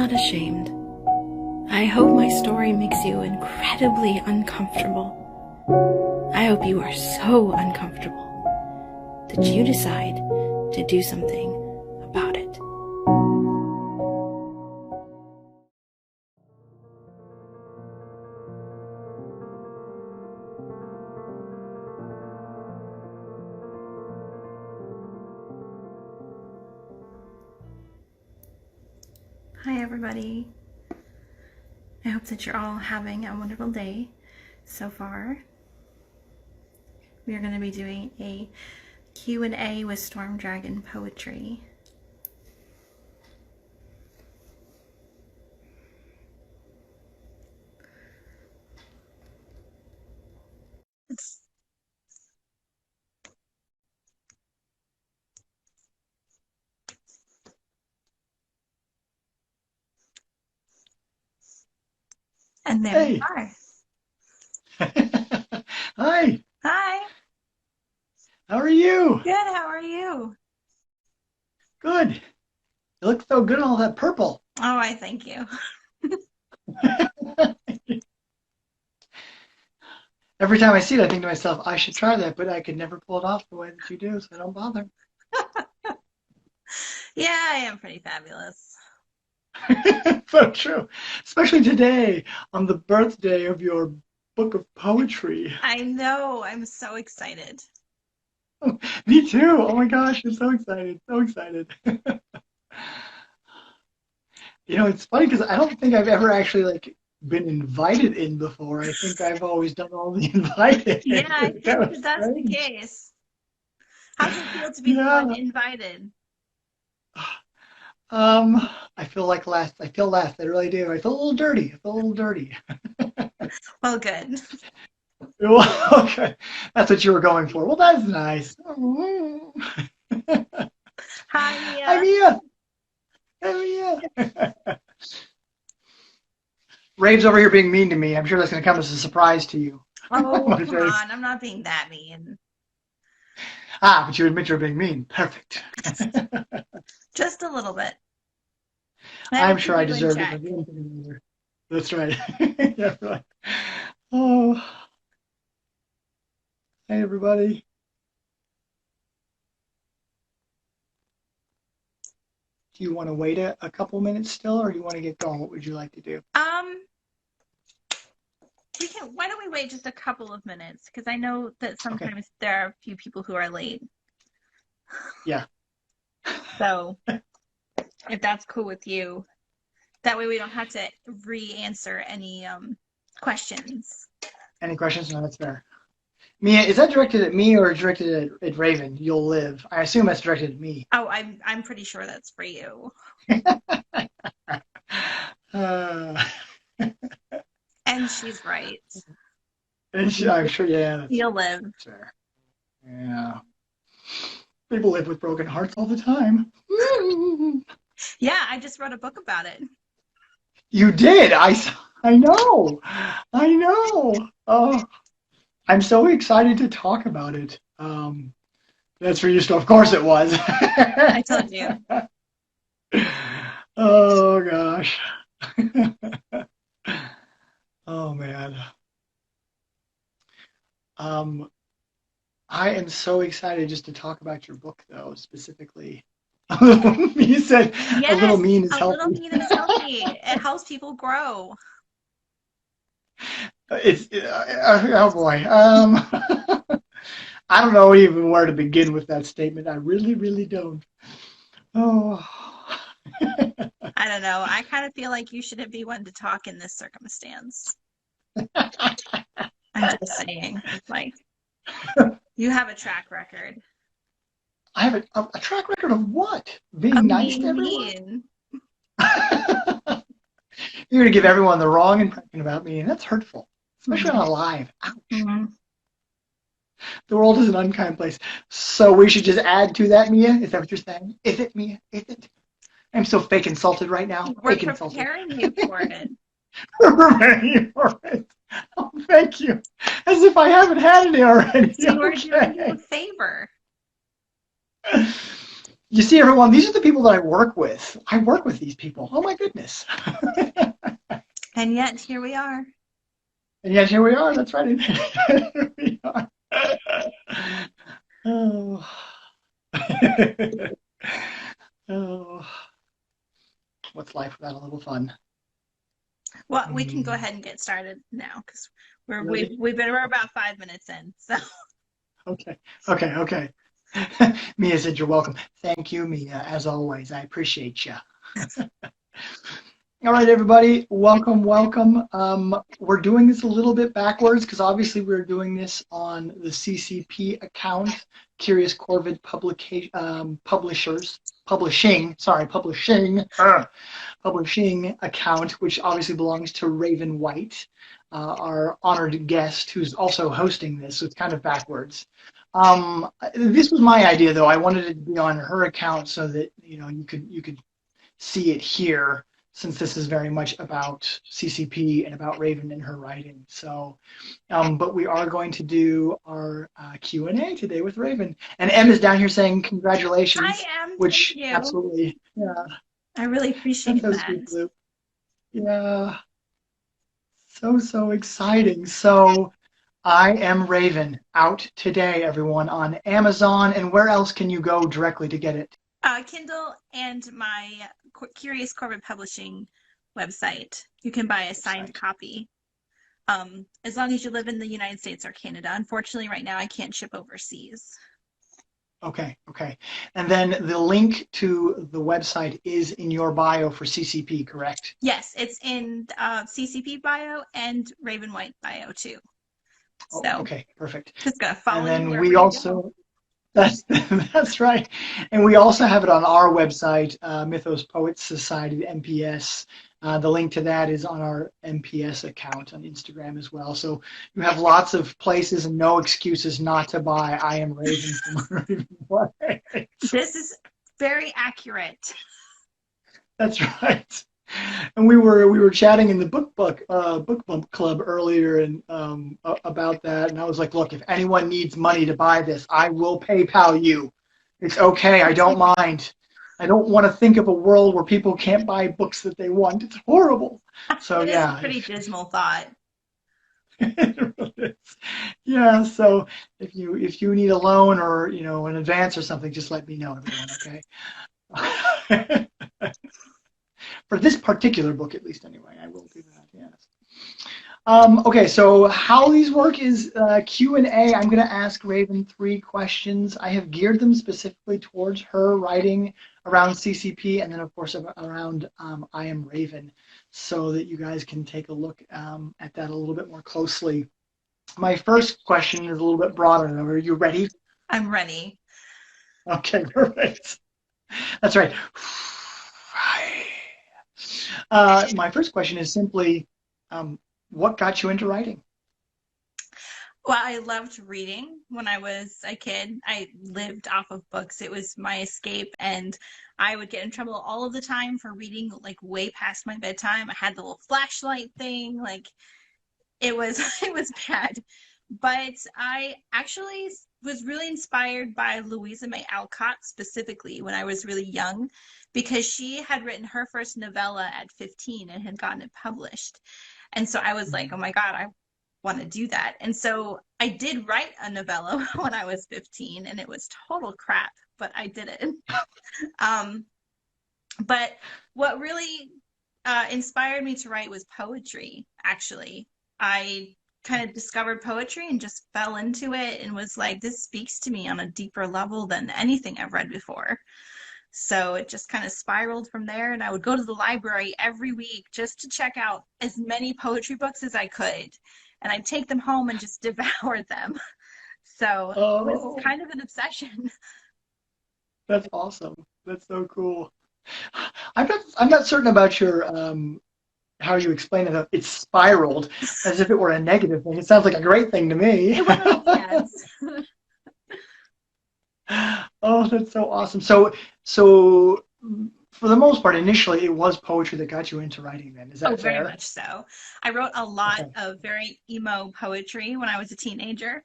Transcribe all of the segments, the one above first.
not ashamed. I hope my story makes you incredibly uncomfortable. I hope you are so uncomfortable that you decide to do something about it. Hi everybody. I hope that you're all having a wonderful day so far. We are going to be doing a Q&A with Storm Dragon Poetry. And there you are. Hi. Hi. How are you? Good. How are you? Good. You look so good in all that purple. Oh, I thank you. Every time I see it, I think to myself, I should try that, but I could never pull it off the way that you do, so I don't bother. Yeah, I am pretty fabulous. So true. Especially today, on the birthday of your book of poetry. I know. I'm so excited. Me too. Oh my gosh, I'm so excited. So excited. You know, it's funny because I don't think I've ever actually been invited in before. I think I've always done all the invited. Yeah, I think that's strange. the case. How does it feel to be the one invited? I feel like last. I feel last. I really do. I feel a little dirty. I feel a little dirty. Well, good. Okay, that's what you were going for. Well, that's nice. Hi, Mia. Hi, Mia. Hi, Mia. Rave's over here being mean to me. I'm sure that's going to come as a surprise to you. Oh, come on. I'm not being that mean. Ah, but you admit you're being mean. Perfect. Just a little bit. I'm sure I deserve it. That's right. Yeah, right. Oh, hey, everybody. Do you want to wait a couple minutes still, or do you want to get going? What would you like to do? Why don't we wait just a couple of minutes? Because I know that sometimes there are a few people who are late. Yeah. So, if that's cool with you, that way we don't have to re-answer any questions. Any questions? No, that's fair. Mia, is that directed at me or directed at Ravven? You'll live. I assume that's directed at me. Oh, I'm pretty sure that's for you. And she's right. And I'm sure, yeah. You'll live. Fair. Yeah. People live with broken hearts all the time. Yeah, I just wrote a book about it. You did. I know. I know. Oh, I'm so excited to talk about it. That's for you, of course it was. I told you. Oh gosh. Oh man. I am so excited just to talk about your book, though, specifically. You said yes, a little mean is healthy. healthy. A little mean is healthy. It helps people grow. Oh boy. I don't know even where to begin with that statement. I really, really don't. Oh. I don't know. I kind of feel like you shouldn't be one to talk in this circumstance. I'm just saying, like, you have a track record. I have a track record of what? Being nice to everyone? You're going to give everyone the wrong impression about me, and that's hurtful, especially on a live. Ouch. Mm-hmm. The world is an unkind place. So we should just add to that, Mia? Is that what you're saying? Is it, Mia? Is it? I'm so fake insulted right now. We're fake preparing you for it. We're preparing you for it. Oh, thank you. As if I haven't had any already. So we're doing you a favor. You see, everyone, these are the people that I work with. I work with these people. Oh my goodness. And yet here we are. And yet here we are. That's right. Here we are. Oh. Oh. What's life without a little fun? Well, we can go ahead and get started now because Really? we're about 5 minutes in. So Okay. Okay. Okay. Mia said you're welcome. Thank you, Mia, as always. I appreciate you. All right, everybody, welcome, welcome. We're doing this a little bit backwards because obviously we're doing this on the CCP account, Curious Corvid Publishing account, which obviously belongs to Ravven White, our honored guest, who's also hosting this. So it's kind of backwards. This was my idea, though. I wanted it to be on her account so that you could see it here, since this is very much about CCP and about Ravven and her writing. So, but we are going to do our Q&A today with Ravven. And Em is down here saying congratulations. I am. Which Thank you. absolutely, yeah. I really appreciate That's so that. sweet, Blue. Yeah. So exciting. So I Am Ravven out today, everyone, on Amazon. And where else can you go directly to get it? Kindle and my Curious Corvid Publishing website. You can buy a signed copy. As long as you live in the United States or Canada. Unfortunately, right now I can't ship overseas. Okay. And then the link to the website is in your bio for CCP, correct? Yes, it's in CCP bio and Ravven White bio too. So, okay, perfect. Just gonna follow. And then we also, that's right. And we also have it on our website, Mythos Poets Society, MPS. The link to that is on our MPS account on Instagram as well. So you have lots of places and no excuses not to buy I Am Ravven from Ravven White. This is very accurate. That's right. And we were chatting in the book bump club earlier and about that, and I was like, look, if anyone needs money to buy this, I will PayPal you. It's okay. I don't mind. I don't want to think of a world where people can't buy books that they want. It's horrible. So yeah, it's a pretty dismal thought. It really is. Yeah. So if you need a loan or an advance or something, just let me know, everyone. Okay. For this particular book, at least, anyway, I will do that. Yes. Okay, so how these work is Q&A. I'm going to ask Ravven 3 questions. I have geared them specifically towards her writing around CCP and then, of course, around I Am Ravven, so that you guys can take a look at that a little bit more closely. My first question is a little bit broader. Are you ready? I'm ready. Okay, perfect. That's right. My first question is simply, what got you into writing? Well, I loved reading when I was a kid. I lived off of books. It was my escape, and I would get in trouble all of the time for reading like way past my bedtime. I had the little flashlight thing, like it was it was bad. But I actually was really inspired by Louisa May Alcott specifically when I was really young, because she had written her first novella at 15 and had gotten it published. And so I was like, oh my God, I want to do that. And so I did write a novella when I was 15, and it was total crap, but I did it. But what really inspired me to write was poetry, actually. I kind of discovered poetry and just fell into it and was like, this speaks to me on a deeper level than anything I've read before. So it just kind of spiraled from there, and I would go to the library every week just to check out as many poetry books as I could, and I'd take them home and just devour them. So it was kind of an obsession. That's awesome. That's so cool. I'm not certain about your how you explain it. It's spiraled as if it were a negative thing. It sounds like a great thing to me. It was, yes. Oh, that's so awesome. So for the most part, initially it was poetry that got you into writing then. Is that fair? Very much so. I wrote a lot of very emo poetry when I was a teenager,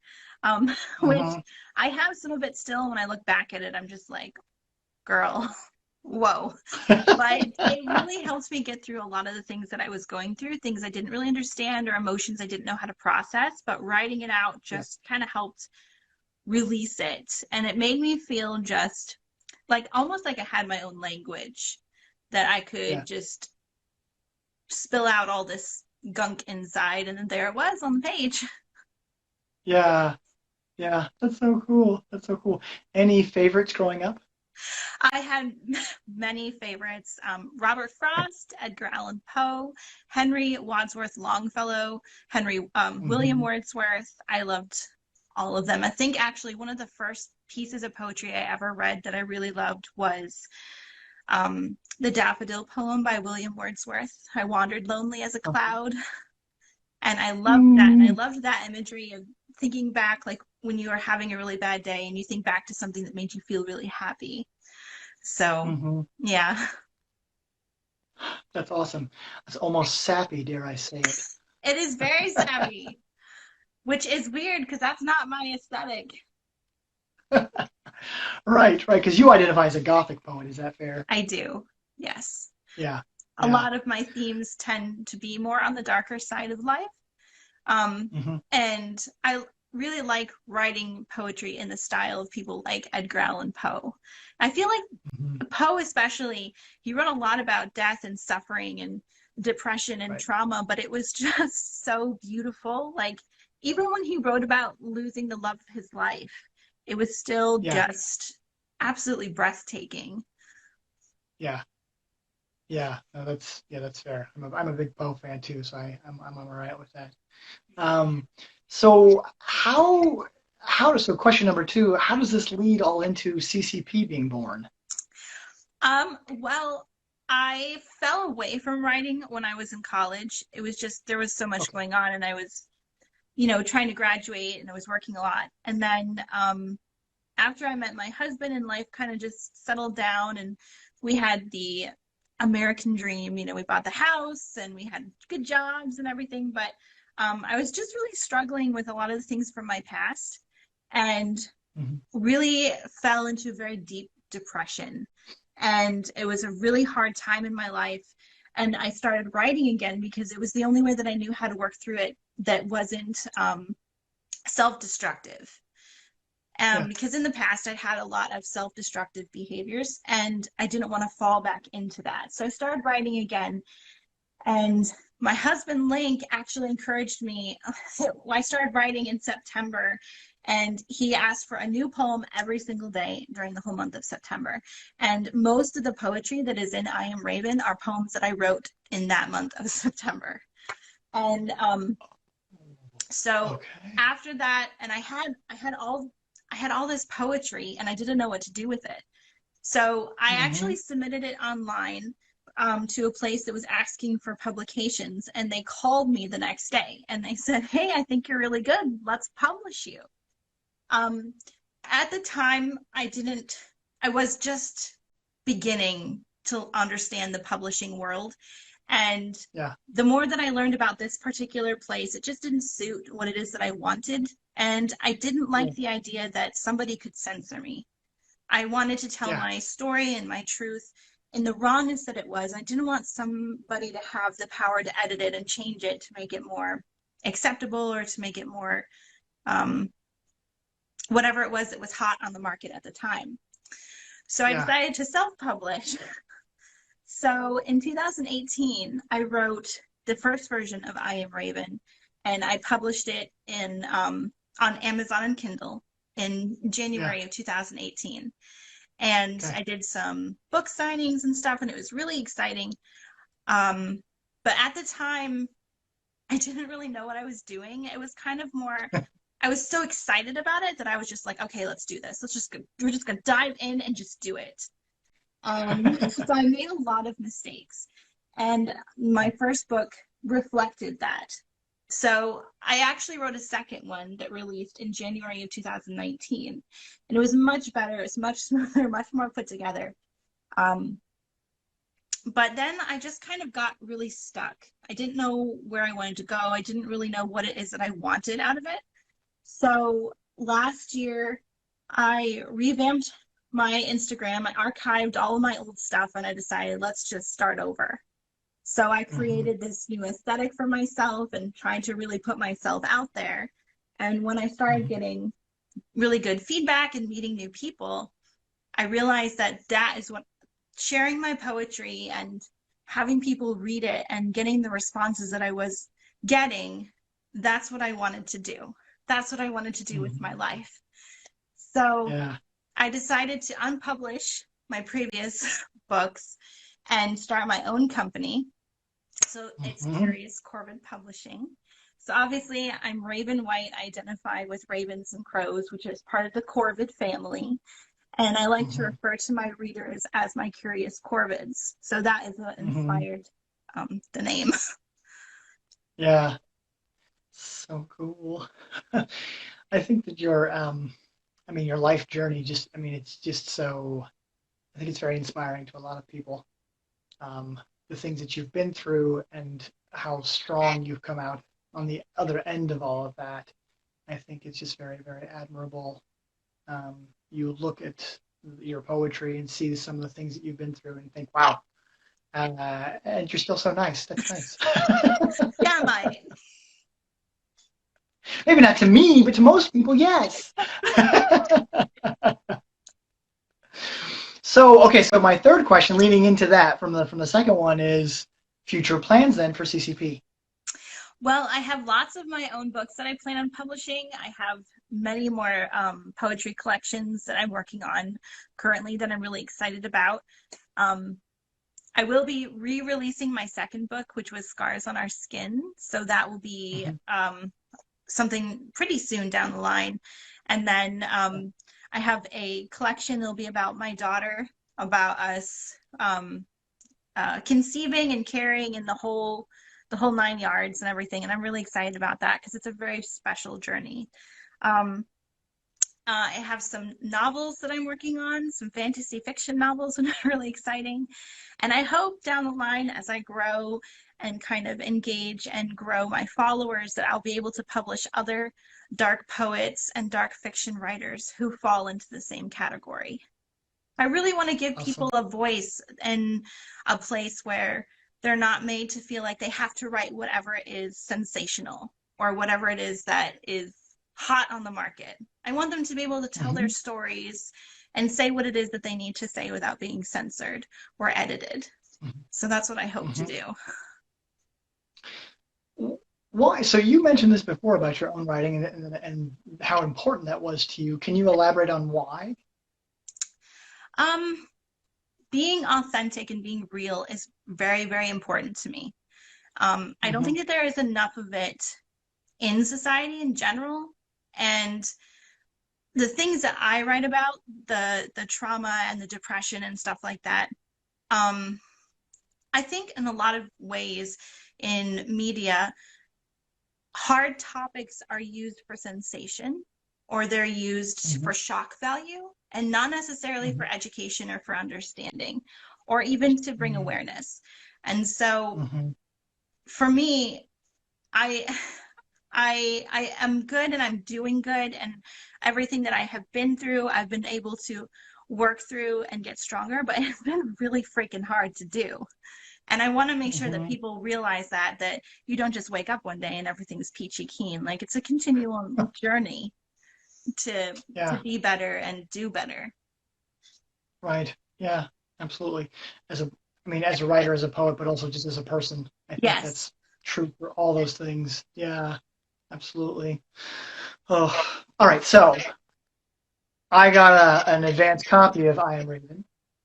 which I have some of it still. When I look back at it, I'm just like, girl, whoa. But it really helped me get through a lot of the things that I was going through, things I didn't really understand or emotions I didn't know how to process. But writing it out Yeah. just kind of helped release it. And it made me feel just like almost like I had my own language that I Yeah. could just spill out all this gunk inside. And then there it was on the page. Yeah. Yeah. That's so cool. That's so cool. Any favorites growing up? I had many favorites. Robert Frost, Edgar Allan Poe, Henry Wadsworth Longfellow, William Hmm. Wordsworth. I loved all of them. I think actually one of the first pieces of poetry I ever read that I really loved was the Daffodil poem by William Wordsworth. I wandered lonely as a Okay. cloud. And I loved that. And I Mm. loved that imagery of thinking back, like when you are having a really bad day and you think back to something that made you feel really happy. So, Hmm. yeah, That's awesome. That's almost sappy, dare I say it. it is very savvy, which is weird because that's not my aesthetic. Right, right. Because you identify as a Gothic poet. Is that fair? I do, yes. Yeah. A Yeah. lot of my themes tend to be more on the darker side of life. Um, Hmm. and I really like writing poetry in the style of people like Edgar Allan Poe. I feel Hmm. like Poe, especially, he wrote a lot about death and suffering and depression and Right. trauma, but it was just so beautiful. Like, even when he wrote about losing the love of his life, it was still Yeah. just absolutely breathtaking. Yeah. Yeah. No, that's fair. I'm a big Poe fan too, so I'm all right with that. Um, so so question number two, how does this lead all into CCP being born? Well, I fell away from writing when I was in college. It was just there was so much Okay. going on, and I was, trying to graduate, and I was working a lot. And then after I met my husband, and life kind of just settled down, and we had the American dream. We bought the house, and we had good jobs and everything. But I was just really struggling with a lot of the things from my past, and Hmm. really fell into a very deep depression. And it was a really hard time in my life. And I started writing again because it was the only way that I knew how to work through it that wasn't self destructive. Yeah. Because in the past, I'd had a lot of self destructive behaviors and I didn't want to fall back into that. So I started writing again. And my husband, Link, actually encouraged me. I started writing in September, and he asked for a new poem every single day during the whole month of September. And most of the poetry that is in I Am Ravven are poems that I wrote in that month of September. And so Okay. after that, and I had all this poetry, and I didn't know what to do with it. So I Hmm. actually submitted it online to a place that was asking for publications, and they called me the next day and they said, "Hey, I think you're really good. Let's publish you." Um, at the time, I was just beginning to understand the publishing world. And Yeah. the more that I learned about this particular place, it just didn't suit what it is that I wanted. And I didn't like Cool. the idea that somebody could censor me. I wanted to tell Yeah. my story and my truth in the rawness that it was. I didn't want somebody to have the power to edit it and change it to make it more acceptable or to make it more um, whatever it was that was hot on the market at the time. So I Yeah. decided to self publish. So in 2018, I wrote the first version of I Am Ravven, and I published it on Amazon and Kindle in Yeah. January of 2018. And Okay. I did some book signings and stuff, and it was really exciting. Um, but at the time, I didn't really know what I was doing. It was kind of more, I was so excited about it that I was just like, okay, let's do this. We're just gonna dive in and just do it. So I made a lot of mistakes, and my first book reflected that. So I actually wrote a second one that released in January of 2019, and it was much better. It's much smoother, much more put together. Um, but then I just kind of got really stuck. I didn't know where I wanted to go. I didn't really know what it is that I wanted out of it. So last year, I revamped my Instagram. I archived all of my old stuff and I decided let's just start over. So I Mm-hmm. created this new aesthetic for myself and tried to really put myself out there. And when I started Mm-hmm. getting really good feedback and meeting new people, I realized that that is what sharing my poetry and having people read it and getting the responses that I was getting, that's what I wanted to do. That's what I wanted to do with Mm-hmm. my life. So Yeah. I decided to unpublish my previous books and start my own company. So it's Mm-hmm. Curious Corvid Publishing. So obviously, I'm Raven White. I identify with ravens and crows, which is part of the Corvid family. And I like to Mm-hmm. refer to my readers as my curious corvids. So that is what Mm-hmm. inspired the name. Yeah. So cool. I think that I mean, your life journey just, I mean, it's just so, I think it's very inspiring to a lot of people. The things that you've been through and how strong you've come out on the other end of all of that. I think it's just very, very admirable. You look at your poetry and see some of the things that you've been through and think, wow, and you're still so nice. That's nice. Yeah, my Maybe not to me, but to most people, yes. So, okay, so my third question leading into that from the second one is future plans then for CCP. well, I have lots of my own books that I plan on publishing. I have many more poetry collections that I'm working on currently that I'm really excited about. Um, I will be re-releasing my second book, which was Scars on Our Skin. So that will be Mm-hmm. something pretty soon down the line. And then I have a collection that'll be about my daughter, about us conceiving and carrying and the whole 9 yards and everything. And I'm really excited about that because it's a very special journey. Um, I have some novels that I'm working on, some fantasy fiction novels, and really exciting. And I hope down the line, as I grow and kind of engage and grow my followers, that I'll be able to publish other dark poets and dark fiction writers who fall into the same category. I really want to give people Awesome. a voice and a place where they're not made to feel like they have to write whatever is sensational or whatever it is that is hot on the market. I want them to be able to tell their Mm-hmm. stories and say what it is that they need to say without being censored or edited. So that's what I hope to Mm-hmm. do. Why? So you mentioned this before about your own writing and how important that was to you. Can you elaborate on why? Um, Being authentic and being real is very, very important to me. I don't Mm-hmm. think that there is enough of it in society in general. And the things that I write about, the trauma and the depression and stuff like that, um, I think in a lot of ways in media, hard topics are used for sensation or they're used Mm-hmm. for shock value and not necessarily Mm-hmm. for education or for understanding or even to bring awareness. And so Mm-hmm. for me, I I am good and I'm doing good and everything that I have been through, I've been able to work through and get stronger, but it's been really freaking hard to do. And I want to make sure that Mm-hmm. people realize that you don't just wake up one day and everything's peachy keen. Like it's a continual journey to Yeah. be better and do better. Right. Yeah. Absolutely. As a, I mean, as a writer, as a poet, but also just as a person, I think Yes. that's true for all those things. Yeah. Absolutely. Oh, all right. So I got an advanced copy of I Am Raven,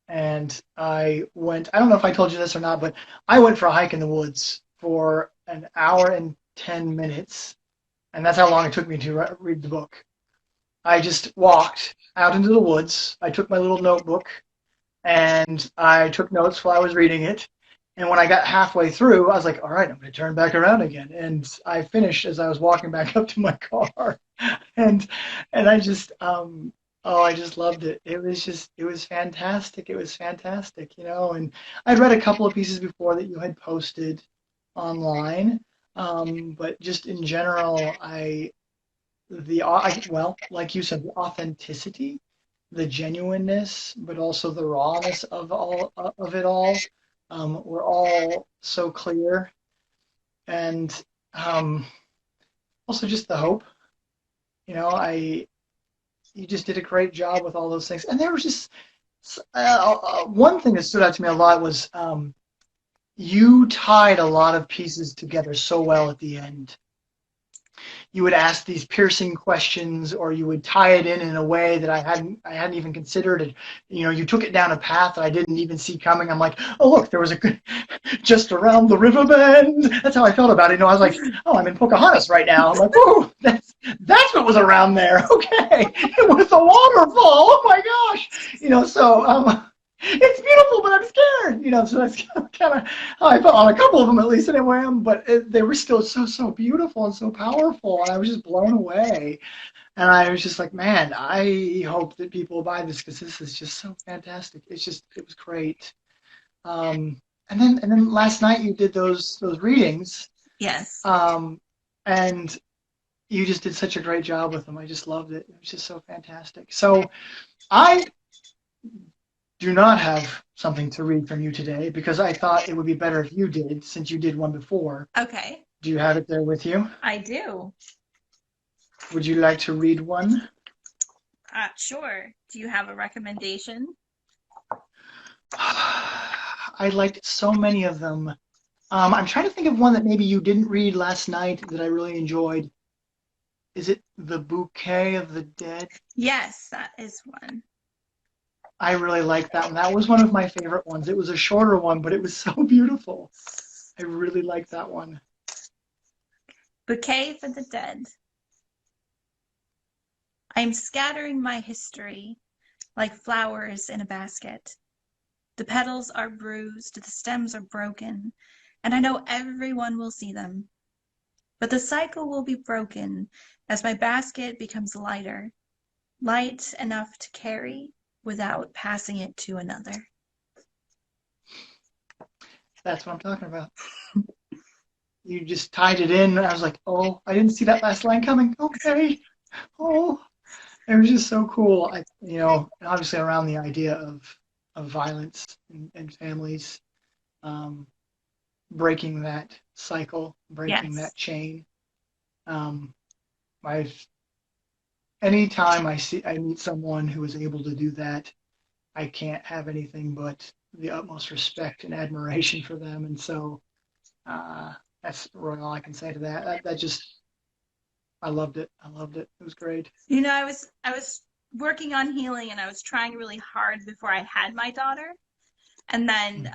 and I went. I don't know if I told you this or not, but I went for a hike in the woods for an hour and 10 minutes, and that's how long it took me to read the book. I just walked out into the woods. I took my little notebook and I took notes while I was reading it. And when I got halfway through, I was like, all right, I'm going to turn back around again. And I finished as I was walking back up to my car. And and I just oh, I just loved it. It was fantastic. It was fantastic, you know. And I'd read a couple of pieces before that you had posted online. But just in general, well, like you said, the authenticity. the genuineness, but also the rawness of it all, were all so clear, and um, also just the hope. I you just did a great job with all those things, and there was just one thing that stood out to me a lot was you tied a lot of pieces together so well at the end. You would ask these piercing questions, or you would tie it in a way that I hadn't even considered. And you took it down a path that I didn't even see coming. I'm like, oh look, there was a good just around the river bend. That's how I felt about it. I was like, oh, I'm in Pocahontas right now. I'm like, whoa, that's what was around there. Okay, it was a waterfall. Oh my gosh. So it's beautiful, but I'm scared. So that's kind of how I felt on a couple of them, at least anyway. But they were still so beautiful and so powerful, and I was just blown away. And I was just like, man, I hope that people buy this because this is just so fantastic. It was great. And then last night you did those readings. Yes. And you just did such a great job with them. I just loved it. It was just so fantastic. So I do not have something to read from you today because I thought it would be better if you did, since you did one before. Okay. Do you have it there with you? I do. Would you like to read one? Sure. Do you have a recommendation? I liked so many of them. I'm trying to think of one that maybe you didn't read last night that I really enjoyed. Is it The Bouquet of the Dead? Yes, that is one. I really liked that one. That was one of my favorite ones. It was a shorter one, but it was so beautiful. I really liked that one. Bouquet for the Dead. I am scattering my history like flowers in a basket. The petals are bruised, the stems are broken, and I know everyone will see them. But the cycle will be broken as my basket becomes lighter, light enough to carry without passing it to another. That's what I'm talking about. You just tied it in, and I was like, oh, I didn't see that last line coming. Okay. Oh, it was just so cool. Obviously around the idea of violence and families, breaking that cycle, breaking Yes. that chain. I've anytime I meet someone who is able to do that, I can't have anything but the utmost respect and admiration for them. And so that's really all I can say to that. That just I loved it. I loved it. It was great. I was working on healing and I was trying really hard before I had my daughter. And then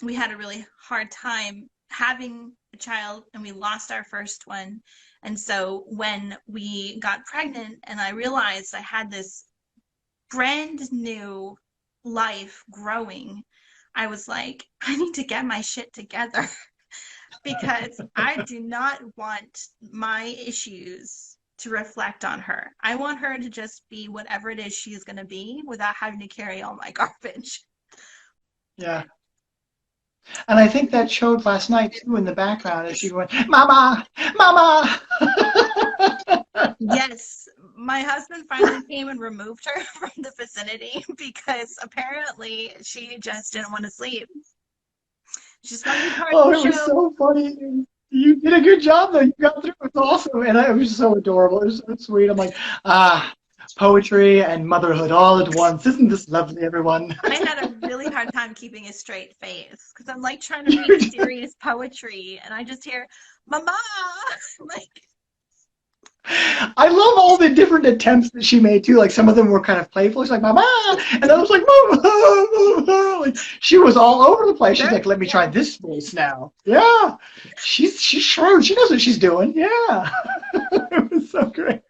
we had a really hard time having a child and we lost our first one. And so when we got pregnant and I realized I had this brand new life growing, I was like, I need to get my shit together because I do not want my issues to reflect on her. I want her to just be whatever it is she's going to be without having to carry all my garbage. Yeah. And I think that showed last night too in the background as she went, Mama, Mama. Yes, my husband finally came and removed her from the vicinity because apparently she just didn't want to sleep. She's finding it hard Oh, to it was show. so funny. You did a good job though. You got through. It was awesome. And it was so adorable. It was so sweet. I'm like, poetry and motherhood all at once. Isn't this lovely, everyone? I had a really hard time keeping a straight face because I'm like trying to read serious poetry and I just hear, Mama! Like, I love all the different attempts that she made too. Like some of them were kind of playful. She's like, Mama, and I was like, Mama. Like she was all over the place. She's like, let me try this voice now. Yeah, she's shrewd. She knows what she's doing. Yeah, it was so great,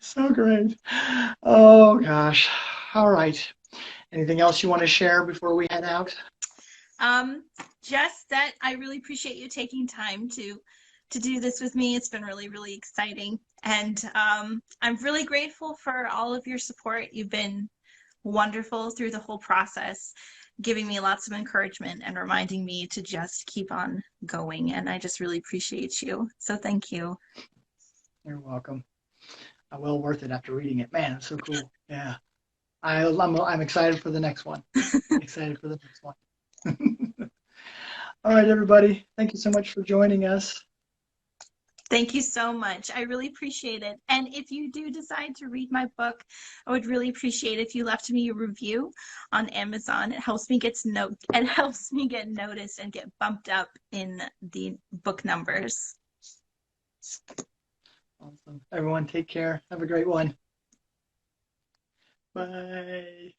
so great. Oh gosh. All right. Anything else you want to share before we head out? just that I really appreciate you taking time to do this with me. It's been really, really exciting. And I'm really grateful for all of your support. You've been wonderful through the whole process, giving me lots of encouragement and reminding me to just keep on going. And I just really appreciate you. So thank you. You're welcome. Well worth it after reading it. Man, it's so cool. Yeah. I'm excited for the next one. Excited for the next one. All right, everybody. Thank you so much for joining us. Thank you so much. I really appreciate it. And if you do decide to read my book, I would really appreciate if you left me a review on Amazon. It helps me get noticed and get bumped up in the book numbers. Awesome. Everyone, take care. Have a great one. Bye.